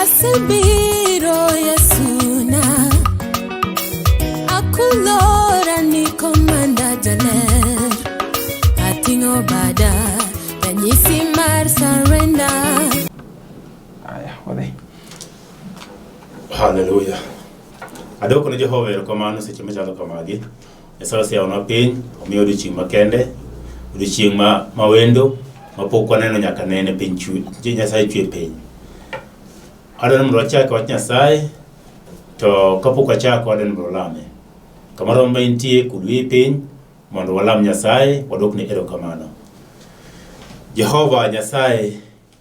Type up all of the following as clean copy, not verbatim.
Asebiro Yesuna Akulora ni komanda jaler Atingo bada Tanyisi mar surrender. Aya, wale. Hallelujah. Adoko ni Jehova erokamano seche machalo kamagi. Nyasaye oseyawnwa piny, omiyo odiochieng' makende, odiochieng' mawendo, mapok waneno nyaka nene piny Nyasaye chwe piny. Adwaro mondo wachak wach Nyasaye, to kapok wachako adwaro mondo walame. Kamoro ma intie kulwi piny, mondo walam Nyasaye, wadok ni erokamano. Jehova Nyasaye,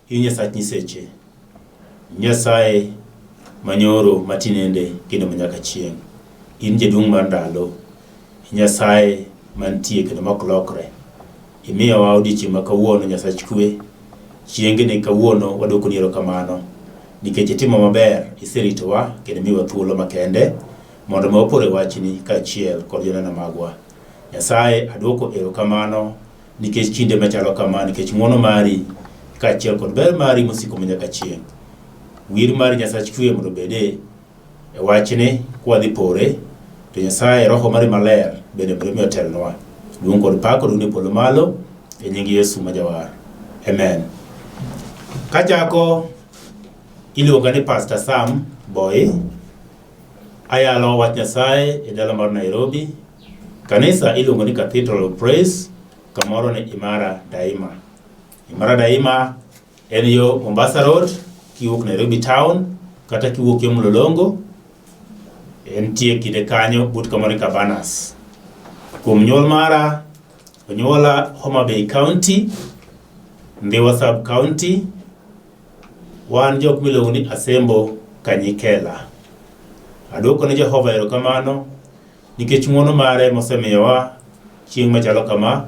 in Nyasach nyiseche. Nyasaye manyoro matinende kendo manyaka chieng'. In jaduong' mar ndalo. Nyasaye mantie kendo mak lokre. Imiyowa odiochieng' ma kawuono Nyasach kwe. Chieng'ni kawuono wadoko ni erokamano. Nikech itimo maber, iseritowa kendo miwa thuolo makende mondo mawapore wachni kaachiel kod joneno magwa. Nyasaye adwoko erokamano nikech kinde machalo kama, nikech ng'wono mari kaachiel kod ber mari mosiko manyaka chieng'. Wir mari Nyasach kwe mondo bede e wachni kwadhi pore, to Nyasaye roho mari maler bende mondo miyo telnwa. Duong' kod pak odune polo malo e nying Yesu majawar. Amen. Kachako iluonga ni Pastor Sam Boy. Ayalo wach Nyasaye e dala mar Nairobi. Kanisa iluongo ni Cathedral of Praise, kamoro ni Imara Daima. Imara Daima en yo Mombasa Road, kiwuok Nairobi Town, kata kiwuok yo Mlolongo, entie kinde kanyo but kamoro Cabanas. Kuom nyuol mara, onyuola Homa Bay County, Ndiwa Sub County, wan jok miluongo ni Asembo Kanyikela. Adwoko ni Jehova erokamano nikech ng'wono mare mosemiyowa chieng' machalo kama,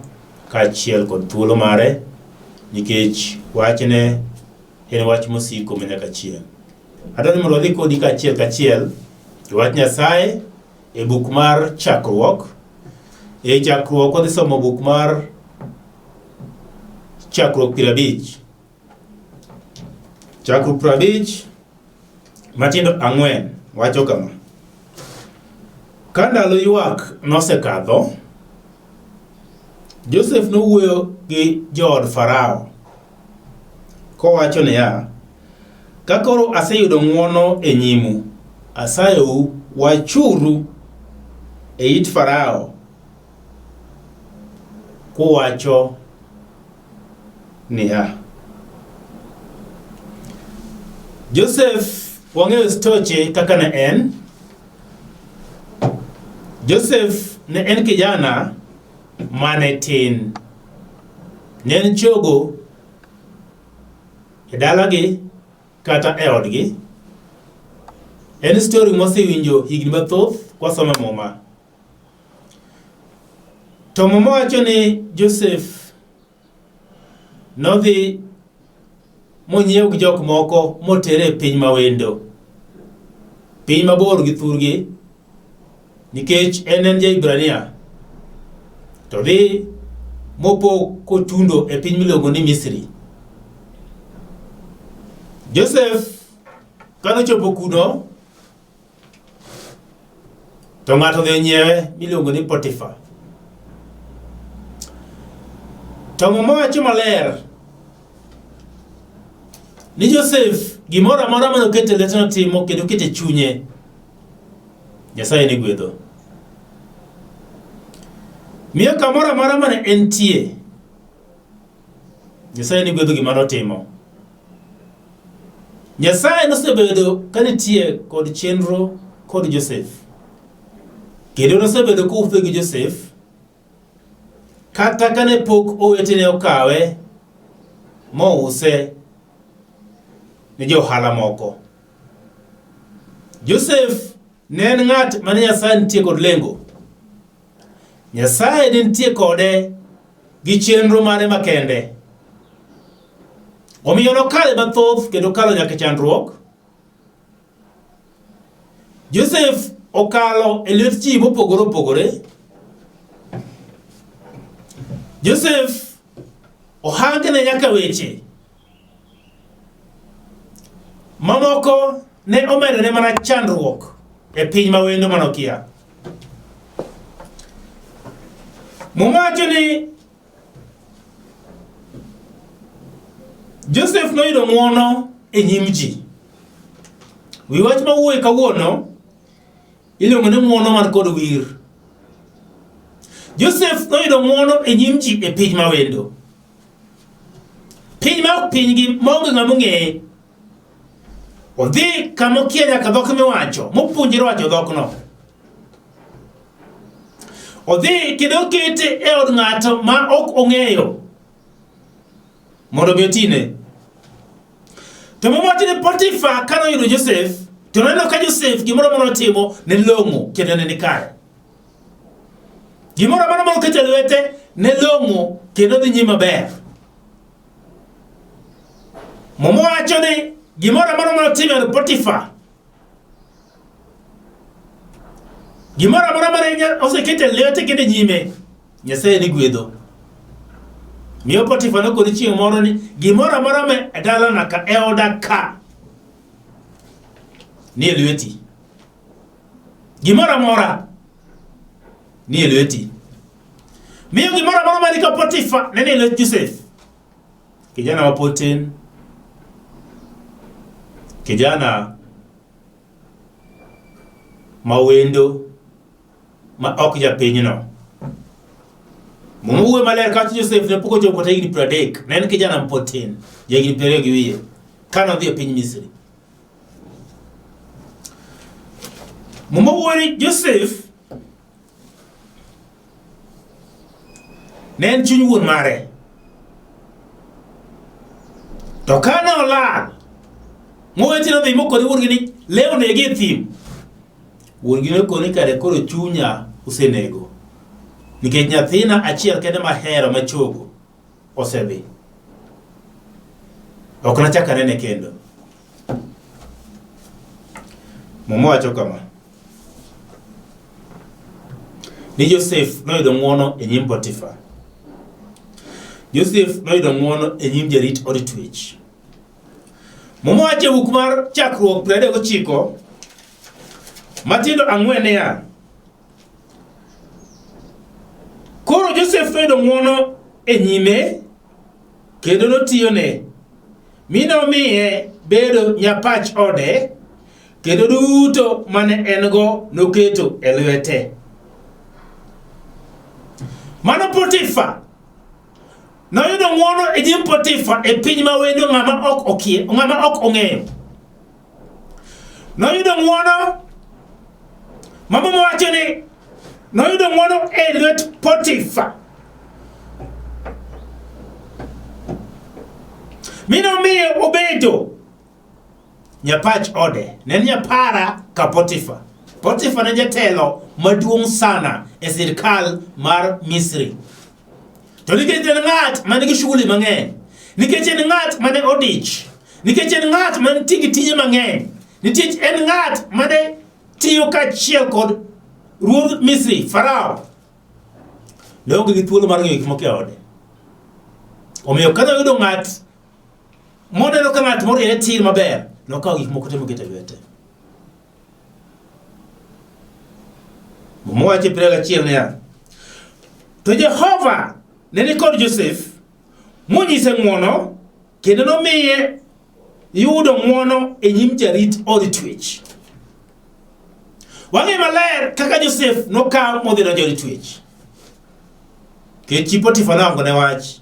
kaachiel kod thuolo mare, nikech wachne en wach mosiko manyaka chieng'. Adwaro ni mondo wadhi kodi kaachiel kachiel e wach Nyasaye e buk mar Chakruok. E Chakruok wadhi somo buk mar Chakruok 50. Chakruok 50 matindo 4 wacho kama: ka ndalo ywak nosekadho, Joseph nowuoyo gi jood Farao kowacho niya, ka koro aseyudo ng'wono e nyimu, asayou wachuru e it Farao, kowacho niya. Joseph wang'eyo stoche kaka ne en. Joseph ne en kijana mane tin. Ne en chogo e dalagi kata e odgi. En story mosewinjo higni mathoth kwasomo Muma. To Muma wacho ni Joseph nodhi monyiew gi jok moko motere piny mawendo, piny mabor gi thurgi, nikech en Ja-Ibrania. To dhi mopo kotundo e piny miluongo ni Misri. Joseph kanochopo kuno, to ng'ato dhi nyiewe miluongo ni Potifa. To Muma wacho maler ni Joseph gimoro amora mane okete lwetne timo kendo okete chunye, Nyasaye ne gwedho. Miyo kamoro amora mane entie, Nyasaye ne gwedho gima notimo. Nyasaye nosebedo kanitie kod chenro kod Joseph, kendo nosebedo kowuotho gi Joseph kata kane pok owetene okawe mouse ni johala moko. Joseph ne en ng'at mane Nyasaye nitie kod lengo. Nyasaye ne nitie kode gi chenro mare makende. Omiyo nokale mathoth kendo kalo nyaka chandruok. Joseph okalo e lwet ji mopogore opogore. Joseph ohangne nyaka weche. mamoko ne omedone mana chandruok e piny mawendo manokia. Mumacho ni Joseph noyudo ng'wono e nyim ji. Wi wach mawuoye kawuono iluongo ni ng'wono man kod wir. Joseph noyudo ng'wono e nyim ji e piny mawendo. Piny ma ok pinygi maonge ng'ama ong'eye. Odhi kama okia nyaka dhok miwacho, mopuonjore wacho dhokno. Odhi kendo okete e od ng'ato ma ok ong'eyo mondo obi otine. To mowacho ni Potifa kano yudo Joseph, to neno ka Joseph gimoro amora otimo ne long'o kendo ne nikare. Gimoro amora moketo e lwete ne long'o kendo dhi nyime maber. Mowacho ni gimoro amora manotimo ne Potifa, gimoro amora mane oseketo e lwete kendo nyime, Nyasaye ni gwedho. Miyo Potifa nokone chieng' moro ni gimoro amora me e dalana ka e oda ka ni e lweti. Gimoro amora ni e lweti. Miyo gimoro amora mane ka Potifa ne e lwet Joseph. Kijana mapotin, kijana mawendo ma ok japinyno. Muwe maler ka Joseph ne poko chopo higni 30, ne en kijana mapotin, higni 20 gi wiye, kano dhi e piny Misri. Muwe Joseph ne en chuny wuon mare. To kana olal, mowete no dhi mokone wuon ni leo negi e thim. Wuon gi nokone kare koro chunya osenego. Nikech nyathina achiel kende mahero machogo osedhi. Ok nachak anene kendo. Mowacho kama. Ni Joseph noyudo ng'wono e nyim Potifa. Joseph noyudo ng'wono e nyim jarit od twech. Mowacho buk mar chakruok 39 matindo 4 ya. Koro Joseph noyudo ng'wono e nyime kendo notiyone. Mi nomiye bedo nyapach ode kendo duto mane en go noketo e lwete. Mano Potifa noyudo ng'wono e nyim Potifa e piny mawendo ng'ama ok okie, ng'ama ok ong'eyo. Noyudo ng'wono, mama mowacho ni noyudo ng'wono e lwet Potifa. Mi nomiye obedo nyapach ode. Ne en nyapara ka Potifa. Potifa ne jatelo maduong' sana e sirkal mar Misri. To nikech en ng'at mane gi shughuli mang'eny, nikech en ng'at mane odich, nikech en ng'at mane tigi tije mang'eny, nikech en ng'at mane tiyo kachiel kod ruodh Misri, Farao, ne onge gi thuolo mar ng'eyo gik moko e ode. Omiyo ka noyudo ng'at moneno ka ng'at moro e tir maber, nokawo gik moko te moketo e lwete. Mowacho 21 niya, to Jehova ne ni kod Joseph, monyise ng'wono kendo nomiye yudo ng'wono e nyim jarit od twech. Wang'e maler kaka Joseph nokaw modhi donjo od twech. Kech chi Potifa nango ne wach.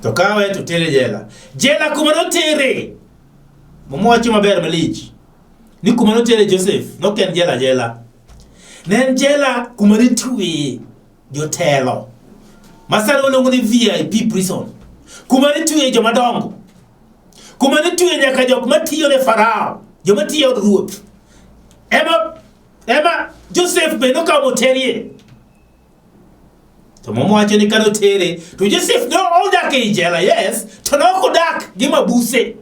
To kawe to tere jela. Jela kuma notere. Mowacho maber malich. Ni kuma notere Joseph, noken jela. Ne en jela kuma nitwe jotelo. Masano luongo ni VIP prison. Kuma nitwe jomadongo. Kuma nitwe nyaka jok matiyo ne Farao, joma tiyo od ruoth. Ema Joseph be nokawo moterie. To mowacho ni kano tere, to Joseph no odak e jela, yes, to no odak gi mabuse.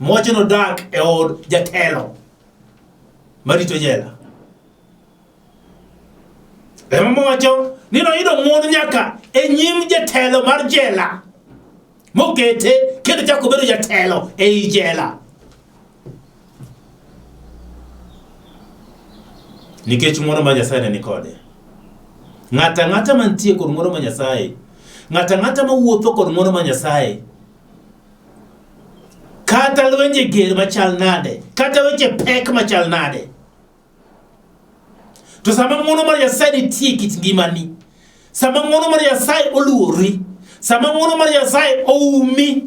Mowacho no dak e od jatelo marito jela. Ema mowacho ni noyudo ng'wono nyaka e nyim jatelo mar jela. mokete kendo chako bedo jatelo ei jela. Nikech ng'wono ma Nyasaye ne ni kode. Ng'ata mantie kod ng'wono ma Nyasaye, ng'ata ma wuotho kod ng'wono ma Nyasaye, kata lwenje ger machal nade, kata weche pek machal nade, to sama ng'wono mar Nyasaye nitie kit ngimani, sama ng'wono mar Nyasaye oluori, sama ng'wono mar Nyasaye oumi,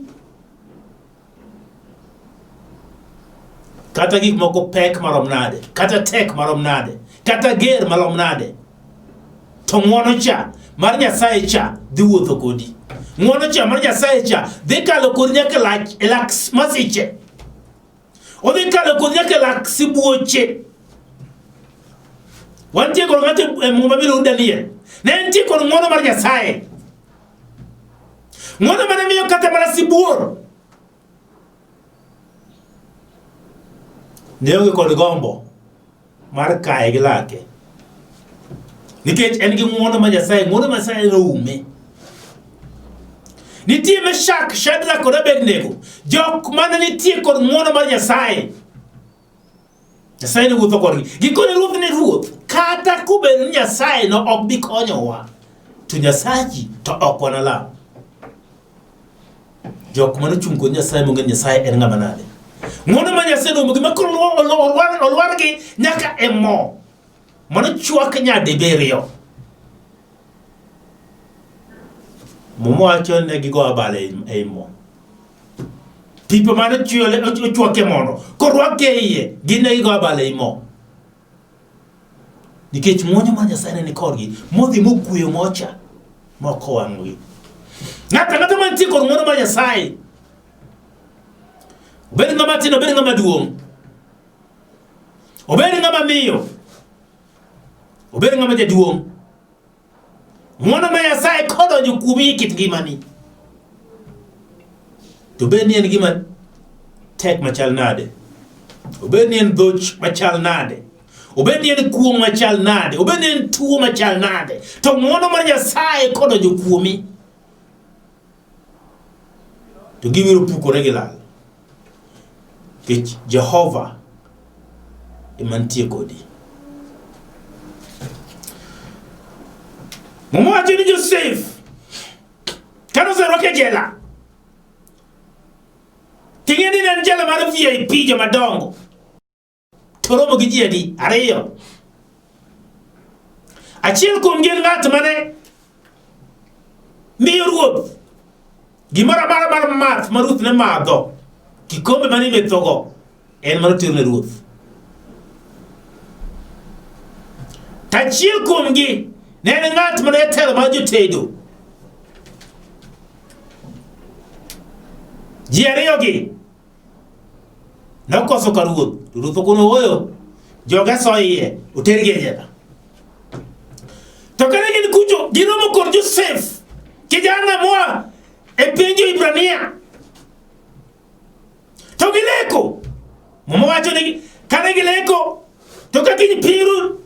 kata gik moko pek marom nade, kata tek marom nade, kata ger marom nade, to ng'wono cha mar Nyasaye cha dhi wuotho kodi. Ng'wono cha mar Nyasaye cha dhi kalo kodi nyaka lak masiche. Odhi kalo kodi nyaka lak sibuoche. Wantie kod ng'ato muma bilo Daniel. Ne ntie kod ng'wono mar Nyasaye. Ng'wono mane miyo kata mana sibuor ne onge kod gombo mar kaye gi lake. Nikech en gi ng'wono mar Nyasaye, ng'wono mar Nyasaye noume. Nitie Meshak, Shadrach kod Abednego, jok mane nitie kod ng'wono mar Nyasaye. Nyasaye ne wuotho kodgi. Gikone ruoth ne ruoth. Kata kubedo ni Nyasaye no ok bi konyowa, to Nyasachi to ok wanalam. Jok mane chung kod Nyasaye monge Nyasaye en ng'ama nade. Ng'wono mar Nyasaye no gima koro olwargi nyaka e mo. Mano chwak nyadibiriyo. Momo wacho ne gigo abale e mo. Pipo mane chwake mono korwake iye gine gigo abale e mo. Nikech ng'wono mar Nyasaye ni kodgi modhi mokuyo mocha moko wang'gi. Ng'ata mantie kod ng'wono mar Nyasaye, obed ng'ama tin, obed ng'ama duong', obed ng'ama miyo, obed ng'ama jaduong', ng'wono mar Nyasaye kodonjo kuomi kit ngimani. To bed ni en gima tek machal nade, obed ni en dhoch machal nade, obed ni en kuong machal nade, obed ni en tuo machal nade, to ng'wono mar Nyasaye kodonjo kuomi, to gibiro pukore gi lal. Kech Jehova emantie kodi. Momo wacho ni Joseph kano oserwake jela, ting'eni ne en jela mar VIP jomadongo, to romo gi ji adi? 2. Achiel kuom gin ng'at mane miyo ruoth gimoro amora mar math ma ruoth ne madho, kikombe mane imethogo en mano tero ne ruoth. Tachiel kuom gi ne en ng'at mane telo mar jotedo. Ji 2 gi nokoso ka ruoth, to ruoth okono oyo joga so iye otergi e jela. To kane gin kucho giromo kod Joseph, kijana moa e piny jo-Ibrania, to gileko. Momo wacho ni kane gileko to ka gin piru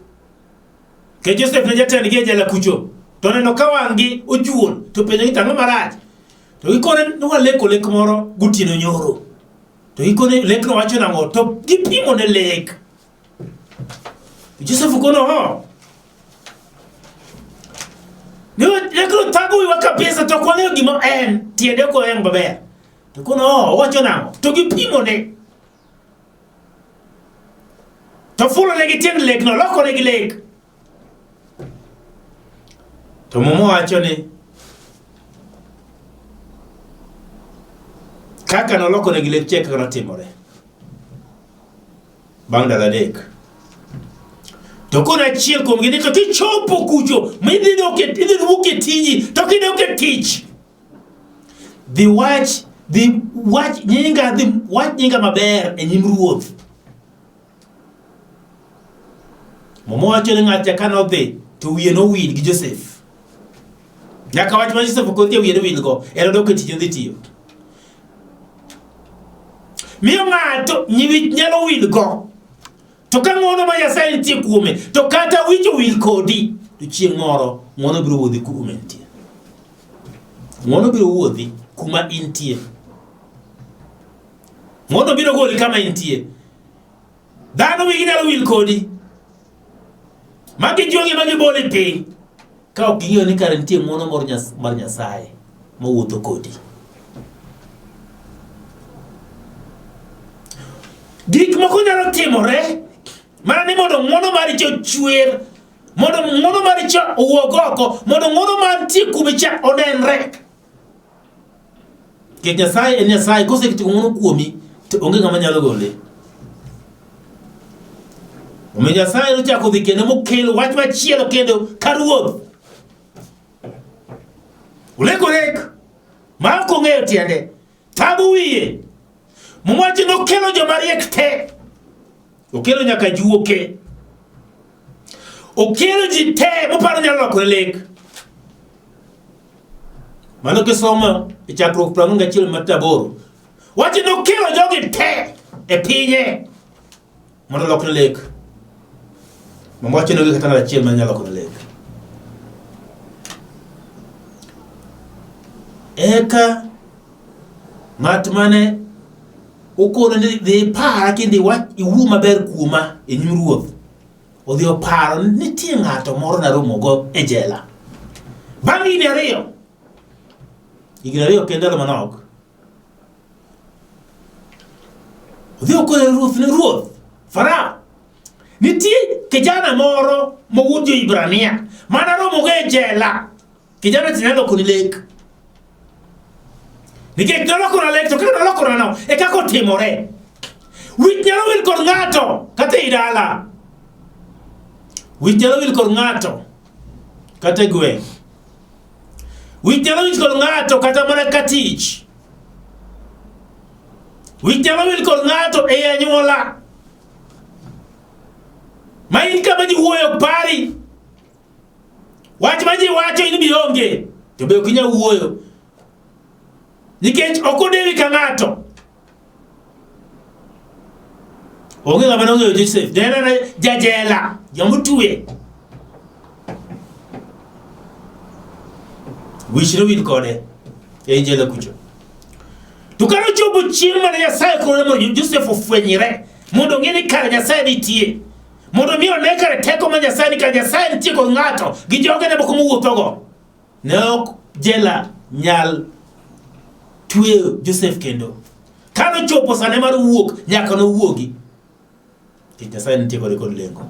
ke Joseph ne jatendgi e jela kucho, to neno ka wang'gi ojuol, to penjogi tang'o marach. To gikone nwa lek moro gotieno nyoro, to gikone lek no wacho nang'o, to gipimo ne lek. Joseph kono lek no thago wiwa kabisa, to kwang'eyo gima en tiende ko en maber. To kono wacho nang'o, to gipimo ne, to fulo ne gi tiend lek no, loko ne gi lek. To Momo wacho ni kaka noloko ne gi lek chek kaka notimore bang' ndalo 3. To kono achiel kuom gi ni to kichopo kucho midhi wuok e tiji, to kidok e tich, dhi wach nyinga maber e nyim ruoth. Momo wacho ni ng'at ka nodhi to wiye nowil gi Joseph. Nyaka wach ma Joseph kodhi wiye nowil go, en odok e tich odhi tiyo. Miyo ng'ato nyiwich nyalo wil go, to ka ng'wono ma Nyasaye nitie kuome, to kata wicho wil kodi, to chieng' moro ng'wono biro wuodhi kuome nitie. Ng'wono biro wuodhi kuma intie. Mondo biro goli kama intie. Dhano wigi nyalo wil kodi. Magi jongi magi boli piny. Ka ok ing'eyo ni kare nitie ng'wono mar Nyasaye mawuotho kodi. Gik moko nyalo timore mana ni mondo ng'wono mari cha chwer, mondo ng'wono mari cha owuog oko, mondo ng'wono mantie kuome cha onenre. Nikech Nyasaye en Nyasaye, koseketiko ng'wono kuomi to onge ng'ama nyalo gole. Omiyo Nyasaye nochako dhi kendo mokelo wach machielo kendo ka ruoth. Ulek ma ok ong'eyo tiende, tabu wiye. Mwachi nokelo jomariek te. Okelo nyaka juoke. Okelo ji te moparo nyalo lokore lek. Mano kisomo e chakruok 41 Mathaboro. Wachi nokelo jogi te e pinye mondo lokore lek. Mwachi nogi kata ng'at achiel manyalo lokore lek. Eka ng'at mane okoro ni dhi para kendo iwuo maber kuoma e nyim ruoth. Odhi oparo ni nitie ng'ato moro naromogo e jela. Bang' higni ariyo kendo ndalo manok, odhi okoro ruoth ni ruoth Farao, nitie kijana moro mowuok Jo-Ibrania manaromogo e jela. Kijana tinyalo koni lek. Nikech nolokona lek to kaka nolokona no e kako timore. Wich nyalo wil kod ng'ato kata i dala. Wich nyalo wil kod ng'ato kata e gweng'. Wich nyalo wil kod ng'ato kata mana ka tich. Wich nyalo wil kod ng'ato e anyuola. Ma in kama ji wuoyo pari. Wach ma ji wacho in bi onge. To be ok inyal wuoyo. Nikech okodewi ka ng'ato. Onge ng'ama nong'eyo Joseph. Nena jajela, jamutwe. Wich nowil kode e jela kucho. To kano chopo chieng' mane Nyasaye koro mondo Joseph ofwenyre, mondo ng'e ni kare Nyasaye nitie. Mondo mi one kare teko ma Nyasaye ni kare Nyasaye nitie kod ng'ato gi joge ne moko mowuothogo. Ne ok jela nyal tweyo Joseph kendo. Kano chopo sane mar wuok nyaka no wuogi. Nikech Nyasaye nitie kod lengo.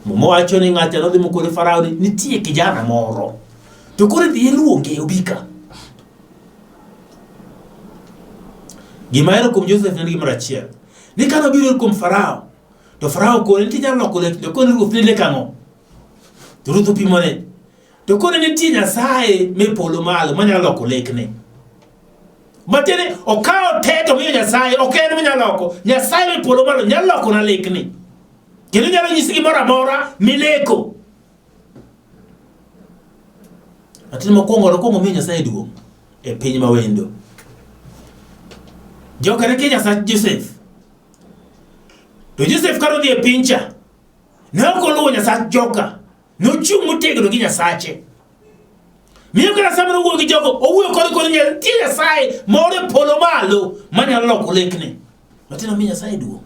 Mowacho ni ng'ato nodhi mokore Farao ni nitie kijana moro. To koro dhi luonge obika. Gimahero kuom Joseph ne gimoro achiel. Ni kano biro kuom Farao, to Farao kone nitie nyalo loko lek, to kone ruoth ni lek ang'o? To ruoth opimone. To kone nitie Nyasaye me polo malo manyalo loko lekne. Matene okawo te to miyo Nyasaye, ok en manyalo loko. Nyasaye me polo malo nyalo loko na lekne. Kendo nyalo nyisi gimoro amora mileko. Atini mokwongo miyo Nyasaye duong' e piny mawendo. Joka ne ke Nyasaye Joseph. To Joseph karo dhi e pincha. Ne ok oluwo Nyasaye joka. Nochung' motegno gi Nyasache. Miyo kana samoro wuoyo gi jogo, owuoyo kod nitie Nyasaye moro e polo malo manyalo loko lekne. Matino miyo Nyasaye duong'.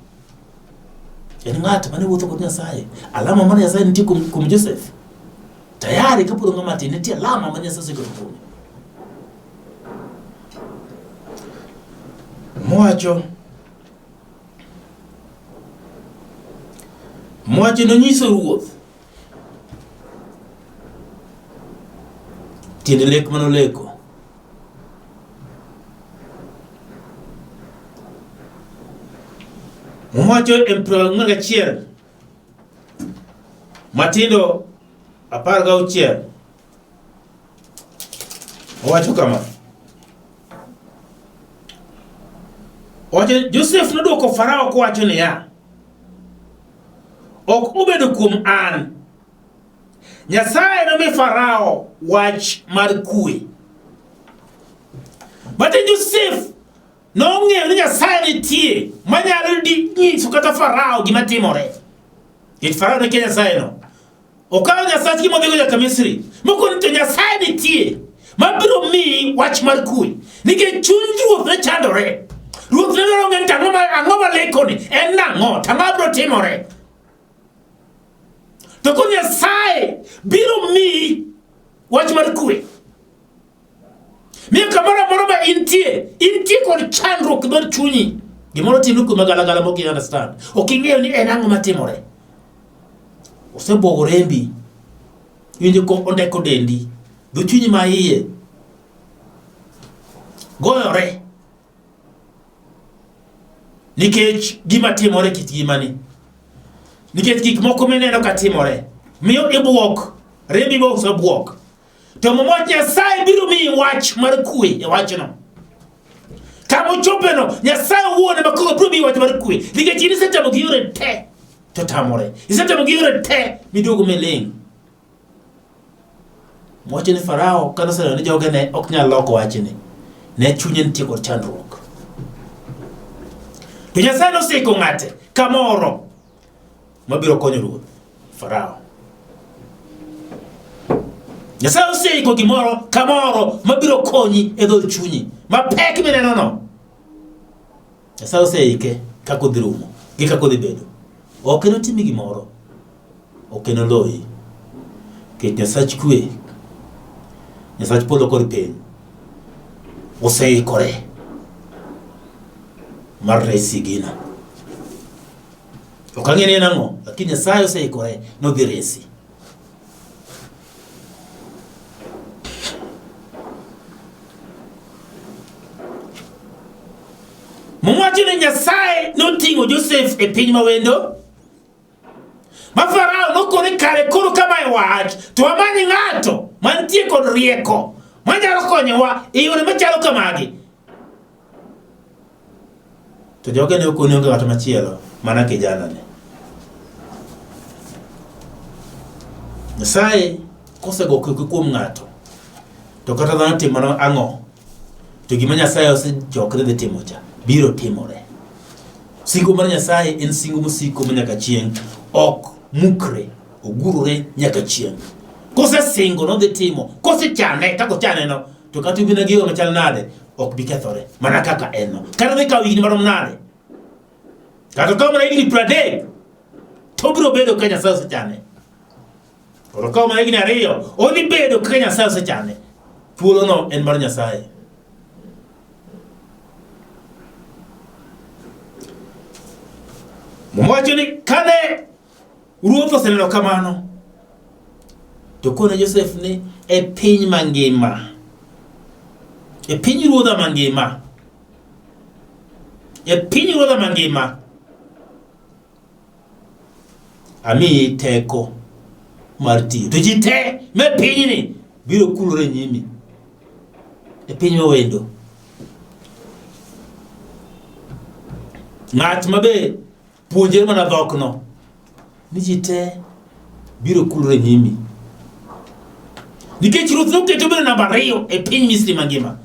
En ng'at mane wuotho kod Nyasaye. Alama mane Nyasaye nitie kuom Joseph. Tayari kapuro ng'ama tin nitie alama mane Nyasaye oseketo kuome. Mwacho nonyiso ruoth tiende lek manoleko. Mwacho emperor ng'achiel Matindo 16 owacho kama. Owacho Joseph nodwoko Farao kowacho niya, ok obedo kuom an. Nyasaye nomi Farao wach mar kwe. Bate Joseph nong'eyo ni Nyasaye nitie manyalo nyiso kata Farao gima timore. Nikech Farao ne Nyasaye no. Okawo Nyasaye modhigo nyaka Misri. Moko ni to Nyasaye nitie mabiro mi wach mar kwe nikech chuny ruoth ne chandore. Ruoth ne dwaro ng'eyo ang'o ma lekoni en nang'o tang'o biro timore. To ko Nyasaye biro mi wach mar kwe. Miyo kamoro amora ma intie kod chandruok mar chunyi. Gimoro tinu kuma galagala moki understand. Oking'eyo ni en ang'o matimore. Osebwogo rembi. Winjo ko ondeko dendi. Dho chunyi ma iye goyore. Nikech gima timore kit gimani. Nikech gik moko mineno ka timore. Miyo ibwok. Rembi bo osebwok. To momot Nyasaye biro mi wach mar kwe e wachno. Kamo chopeno Nyasaye wuone makoro biro mi wach mar kwe. Nikech in isetemo gi yore te to tamore. Isetemo gi yore te miduogo meling. Mwache ni Farao kano sero ni joge ne ok nyal loko wachni. Ne chunye nitie kod chandruok. To Nyasaye nosiko ng'ate kamoro mabiro konyo ruoth Farao. Nyasaye osiko gimoro kamoro mabiro konyi e dho chunyi. Mapek mineno no. Nyasaye oseike kako dhi rumo gi kako dhi bedo. Ok enotimi gimoro. Ok enoloyi. Kech Nyasach kwe. Nyasach polo kod piny. Oseikore mar resi gino. Ok ang'e ni en ang'o, lakini Nyasaye oseikore nodhi resi. Mwache ni Nyasaye noting'o Joseph e piny mawendo. Ma Farao nokone kare koro kama e wach. To wamanyi ng'ato mantie kod rieko manyalo konyowa e yore machalo kamagi. To joge ne okone onge ng'ato machielo mana kijana ne. Nyasaye kosego kuom ng'ato. To kata dhano timo ang'o. To gima Nyasaye osechokre dhi timo cha biro timore. Singo mar Nyasaye en singo mosiko manyaka chieng'. Ok mukre, ogurore nyaka chieng'. Kose singo no dhi timo, kose chane, kako chane no, to kata ubina giyo machal nade, ok bi kethore, mana kaka en no. Kata dhi kawo higni marom nade. Kata kawo mana higni 30, to biro bedo ka Nyasaye osechane. Koro kawo mana higni 2, odhi bedo ka Nyasaye osechane. Thuolo no en mar Nyasaye. Mwacho ni kane ruoth oseneno kamano, to kone Joseph ni e piny mangima. E piny ruodha mangima. E piny ruodha mangima. Ami teko mar tiyo. To ji te me piny ni biro kulore nyimi. E piny mawendo. Ng'at mabe puonjere mana dhok no. Ni ji te biro kulore nyimi. Nikech ruoth noketo bedo namba 2 e piny Misri mangima.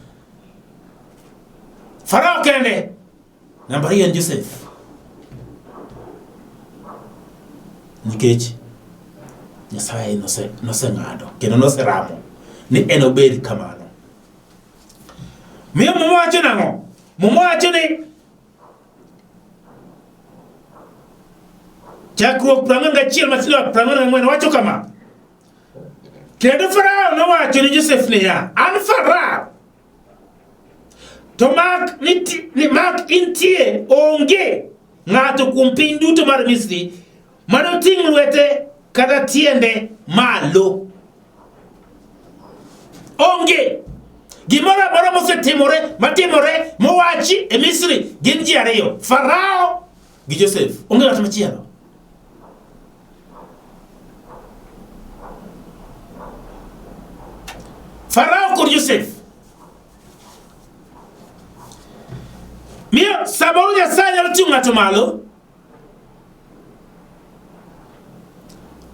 Farao kende namba 2 en Joseph. Nikech Nyasaye nose ng'ado kendo nose ramo ni en obed kamano. Miyo mwacho nang'o? Mwacho ni chakruok 41 matindo 44 wacho kama. Kendo Farao nowacho ni Joseph niya, an Farao. To mak intie onge ng'ato kuom piny duto mar Misri manoting' lwete kata tiende malo. Onge. Gimoro amora matimore mowachi e Misri gin ji 2, Farao gi Joseph. Onge ng'at machielo. Farao kod Joseph. Miyo samoro Nyasaye nyalo ting'o ng'ato malo.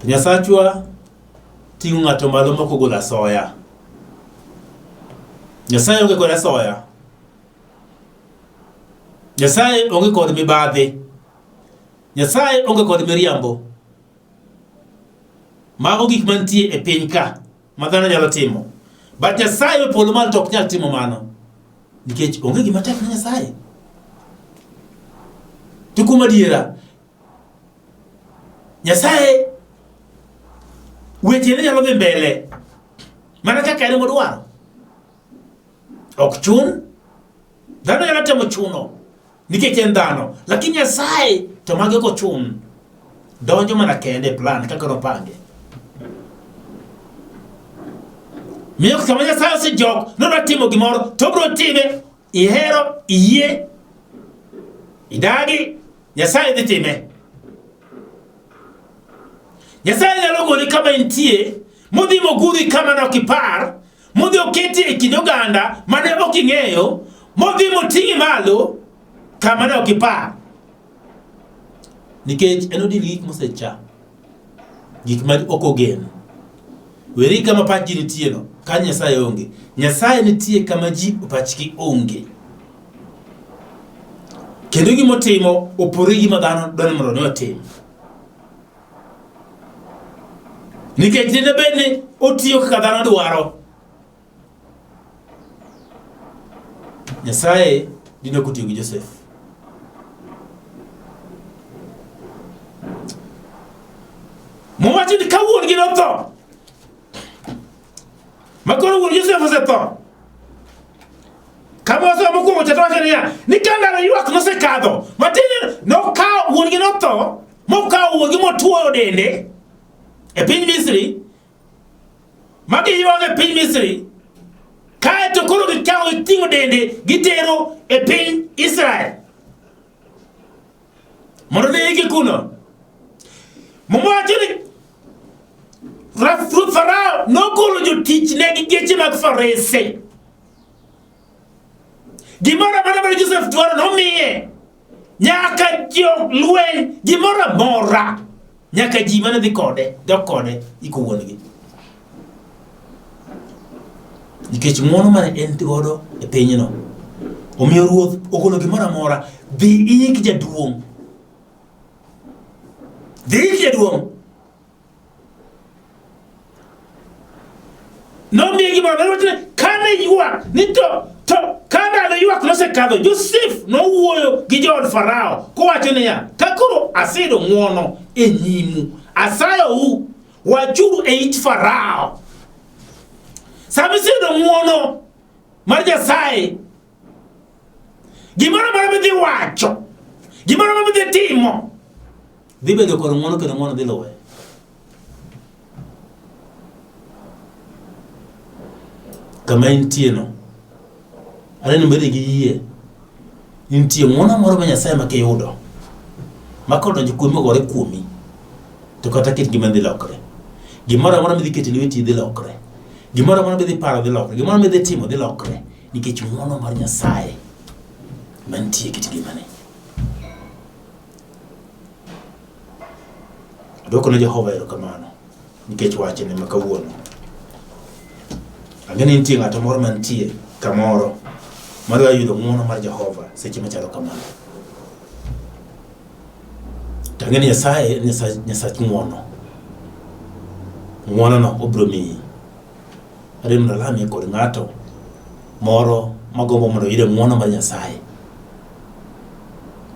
To Nyasachwa ting'o ng'ato malo moko golo asoya. Nyasaye onge kod asoya. Nyasaye onge kod mibadhi. Nyasaye onge kod miriambo. Mago gik mantie e piny ka ma dhano nyalo timo. But Nyasaye we polo mal tok nyal timo mano. Nikech onge gima tek na Nyasaye. Tukuma diera. Nyasaye weche ne nyalo dhi mbele. Mana kaka en modwaro. Ok chun. Dhano nyalo temo chuno. Nikech en dhano. Lakini Nyasaye to mage ko chun. Donjo mana kende plan kaka nopange. Miyo kama Nyasaye se jok no timo gimoro to bro time ihero iye idagi Nyasaye dhi time. Nyasaye nyalo goli kama intie modhi mogudhi kama no kipar modhi oketi e kind oganda mane ok ing'eyo modhi moting'i malo kama ne ok ipar. Nikech en odin gik mosecha gik ma ok ogen. Weri kama pachi nitie no ka Nyasaye onge. Nyasaye nitie kama ji pachki onge. Kendo gimotimo opore gima dhano dwani mondo ne otim. Nikech dine bedni otiyo kaka dhano dwaro, Nyasaye dine ok otiyo gi Joseph. Mowacho ni ka wuon gi notho, makoro wuon Joseph osetho, kama oso mokwongo cha wacho niya ni ka ndalo ywak nosekadho matine nokawo wuon gi notho mokawo wuon gi motuoyo dende e piny Misri, magi ywak e piny Misri, kae to koro gikawo giting'o dende gitero e piny Israel mondo ne igi kuno. Mowacho ni Ruth Farao nogolo jotich ne gi geche mag farese. Gimoro amora Joseph dwaro nomiye. Nyaka jo lweny gimoro amora. Nyaka ji mane dhi kode, dok kode iko wuongi. Nikech ng'wono mane en godo e pinyno omiyo ruoth ogolo gimoro amora. Dhi ik jaduong'. Dhi ik jaduong'. No miye gimoro amora. Kane ywak ni to kada ywak nosekadho, Joseph nowuoyo gi jood Farao kowacho niya ka koro asedo ng'wono e nyimu, asayou wachuru e it Farao. Sama isedo ng'wono mar Nyasaye, gimoro amora midhi wacho, gimoro amora midhi timo, dhi bedo kod ng'wono kendo ng'wono dhi luwe. Kama intie no, aneno mbele gi yie, intie ng'wono moro ma Nyasaye ma kiyudo, ma kodonjo kuomi mogore kuomi, to kata ket gima dhi lokre. Gimoro amora midhi keto lweti dhi lokre. Gimoro amora midhi paro dhi lokre. Gimoro midhi timo dhi lokre. Nikech ng'wono mar Nyasaye mantie kit gimane. Adwoko ne Jehova erokamano nikech wachne ma kawuono. Ang'e ni nitie ng'ato moro mantie kamoro madwa yudo ng'wono mar Jehova seche machalo kamano. Tang'e ni Nyasaye Nyasach ng'wono. Ng'wono no obro miyi. Adem dalami kod ng'ato moro magombo mondo yudo ng'wono mar Nyasaye.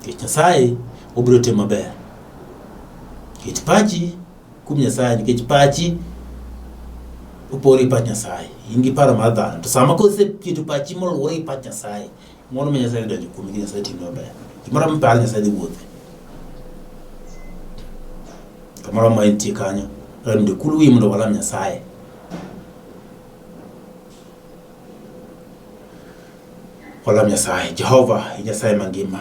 Nikech Nyasaye obro timo maber. Ket pachi kuom Nyasaye, nikech pachi opori pach Nyasaye. In gi paro mar dhano. To sama koseketo pachi moluwore gi pach Nyasaye, ng'wono ma Nyasaye donjo kuomi gi Nyasaye timo maber. Gimoro miparo Nyasaye dhi wuothe. Kamoro ma intie kanyo, ramde kul wi mondo walam Nyasaye. Walam Nyasaye. Jehova Nyasaye mangima,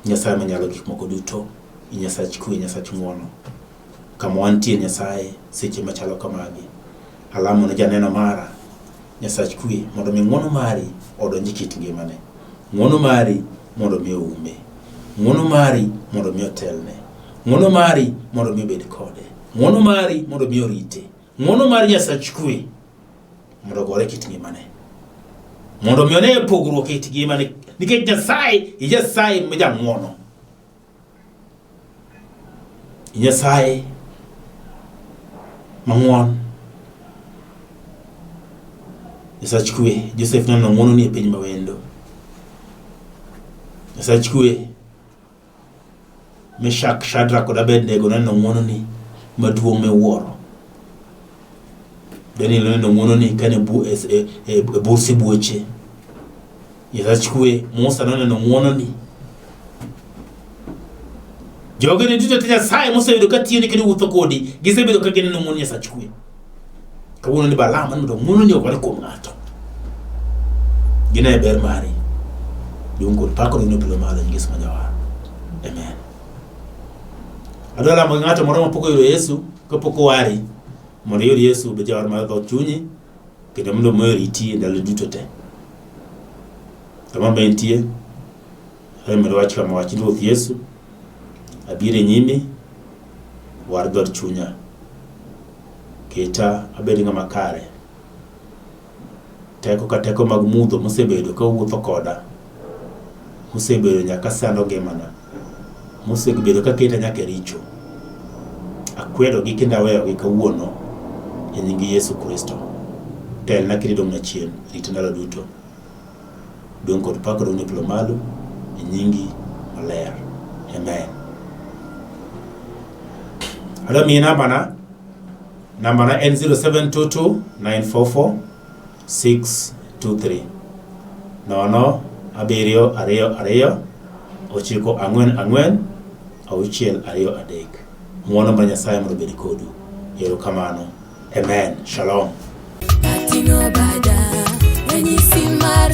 Nyasaye manyalo gik moko duto, Nyasach kwe, Nyasach ng'wono. Kama wantie Nyasaye seche machalo kamagi, alamo ne janeno mara Nyasach kwe mondo mi ng'wono mari odonji kit ngimane. Ng'wono mari mondo mi oume. Ng'wono mari mondo mi otelne. Ng'wono mari mondo mi obed kode. Ng'wono mari mondo mi orite. Ng'wono mari Nyasach kwe mondo gore kit ngimane. Mondo mi one pogruok kit ngimane. Nikech Nyasaye ma jang'wono. Nyasaye mang'won. Nyasach kwe. Joseph neno ng'wono ni e piny mawendo. Nyasach kwe. Meshach, Shadrach kod Abednego neno ng'wono ni maduong' miwuoro. Daniel neno ng'wono ni kane bur sibuoche. Nyasach kwe. Musa neno ng'wono ni. Jogi ne duto te Nyasaye mosebedo ka tiyo ni kendo wuotho kodi, gisebedo ka gineno ng'wono Nyasach kwe. Kawuono ni Balaam neno ng'wono ni okwane kuom ng'ato. Gine ber mari. Duong' kod pak kod ng'wono pile malo Yesu Manyawar. Amen. Adwa lamo ng'ato moro mapok oyudo Yesu, kapok owari, mondo iyud Yesu be jawar mar dhoot chunyi, kendo mondo moyo riti ndalo duto te. Kama bentie, medo wach kama wach Ruoth Yesu, abire nyimi, war dhoot chunya. Keta abedi ng'ama kare. Teko ka teko mag mudho mosebedo ka wuotho koda. Mosebedo nyaka sando ngimana. Mosebedo ka keta nyaka richo. Akwedo gi kendo aweyo gi kawuono e nying Yesu Kristo. Telna kidong na chien, rit ndalo duto. Duong' kod pak kod pilo malo e nyingi maler. Amen. Halo mi nambana en 0722-944-623. Nono, abiriyo, ariyo, ochiko, ang'wen, auchiel, ariyo, adek. Ng'wono mar Nyasaye mondo obed kodu. Erokamano. Amen. Shalom. Ating'o bada, ranyisi mar